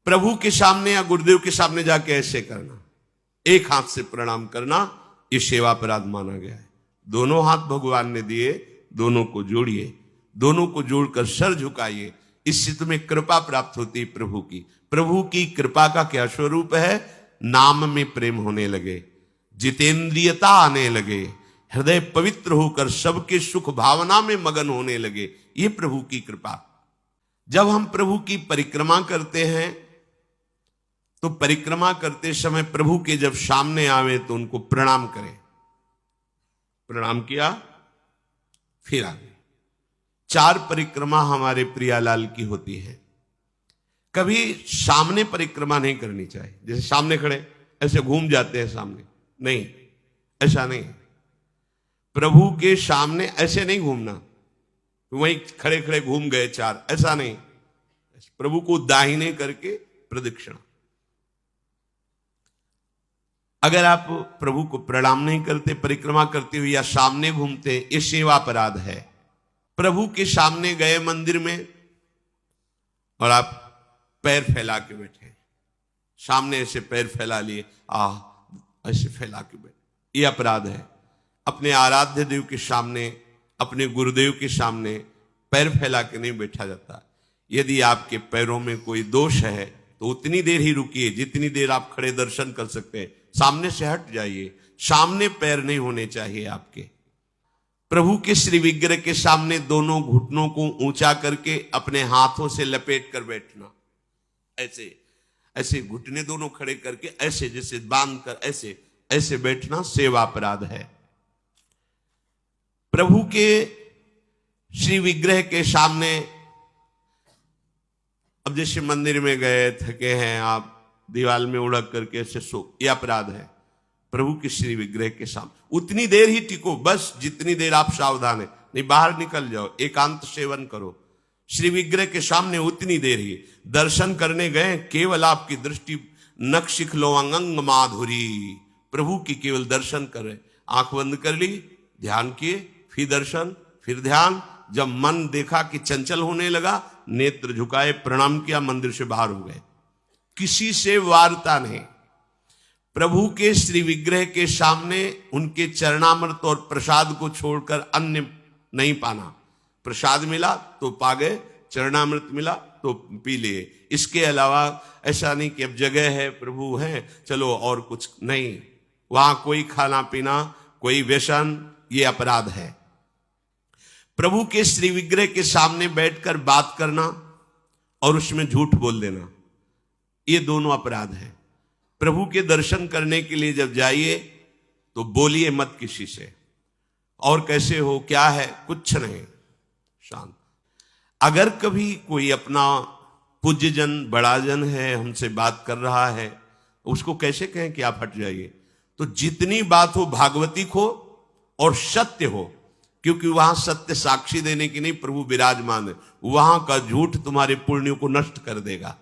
प्रभु के सामने या गुरुदेव के सामने जाके ऐसे करना, एक हाथ से प्रणाम करना, ये सेवा अपराध माना गया है। दोनों हाथ भगवान ने दिए, दोनों को जोड़िए, दोनों को जोड़कर सर झुकाइए, इससे तुम्हें कृपा प्राप्त होती है प्रभु की। प्रभु की कृपा का क्या स्वरूप है? नाम में प्रेम होने लगे, जितेंद्रियता आने लगे, हृदय पवित्र होकर सबके सुख भावना में मगन होने लगे। ये प्रभु की कृपा। जब हम प्रभु की परिक्रमा करते हैं तो परिक्रमा करते समय प्रभु के जब सामने आवे तो उनको प्रणाम करें। प्रणाम किया, फिर आगे। 4 परिक्रमा हमारे प्रियालाल की होती है। कभी सामने परिक्रमा नहीं करनी चाहिए, जैसे सामने खड़े ऐसे घूम जाते हैं सामने, नहीं, ऐसा नहीं। प्रभु के सामने ऐसे नहीं घूमना, वहीं खड़े खड़े घूम गए 4, ऐसा नहीं। प्रभु को दाहिने करके प्रदक्षिणा। अगर आप प्रभु को प्रणाम नहीं करते, परिक्रमा करते हुए या सामने घूमते, ये सेवा अपराध है। प्रभु के सामने गए मंदिर में और आप पैर फैला के बैठे, सामने ऐसे पैर फैला लिए, ऐसे फैला के बैठे, ये अपराध है। अपने आराध्य देव के सामने, अपने गुरुदेव के सामने पैर फैला के नहीं बैठा जाता। यदि आपके पैरों में कोई दोष है तो उतनी देर ही रुकिए जितनी देर आप खड़े दर्शन कर सकते हैं। सामने से हट जाइए, सामने पैर नहीं होने चाहिए आपके। प्रभु के श्री विग्रह के सामने दोनों घुटनों को ऊंचा करके अपने हाथों से लपेट कर बैठना, ऐसे ऐसे घुटने दोनों खड़े करके ऐसे जैसे बांध कर ऐसे ऐसे बैठना सेवा अपराध है। प्रभु के श्री विग्रह के सामने, अब जैसे मंदिर में गए, थके हैं आप, दीवार में उड़क करके ऐसे सो, यह अपराध है। प्रभु के श्री विग्रह के सामने उतनी देर ही टिको, बस जितनी देर आप सावधान है, नहीं बाहर निकल जाओ, एकांत सेवन करो। श्री विग्रह के सामने उतनी देर ही। दर्शन करने गए, केवल आपकी दृष्टि नक्शिख लो अंग माधुरी, प्रभु की केवल दर्शन कर रहे, आंख बंद कर ली, ध्यान किए, फिर दर्शन, फिर ध्यान। जब मन देखा कि चंचल होने लगा, नेत्र झुकाए, प्रणाम किया, मंदिर से बाहर हो गए। किसी से वार्ता नहीं। प्रभु के श्री विग्रह के सामने उनके चरणामृत और प्रसाद को छोड़कर अन्य नहीं पाना। प्रसाद मिला तो पा गए, चरणामृत मिला तो पी लिए। इसके अलावा ऐसा नहीं कि अब जगह है, प्रभु है, चलो और कुछ नहीं। वहां कोई खाना पीना, कोई व्यसन, ये अपराध है। प्रभु के श्री विग्रह के सामने बैठकर बात करना और उसमें झूठ बोल देना, ये दोनों अपराध है। प्रभु के दर्शन करने के लिए जब जाइए तो बोलिए मत किसी से, और कैसे हो, क्या है, कुछ नहीं, शांत। अगर कभी कोई अपना पूज्यजन, बड़ाजन है, हमसे बात कर रहा है, उसको कैसे कहें कि आप हट जाइए? तो जितनी बात हो भागवतिक हो और सत्य हो, क्योंकि वहां सत्य साक्षी देने की नहीं, प्रभु विराजमान है। वहां का झूठ तुम्हारे पुण्यों को नष्ट कर देगा।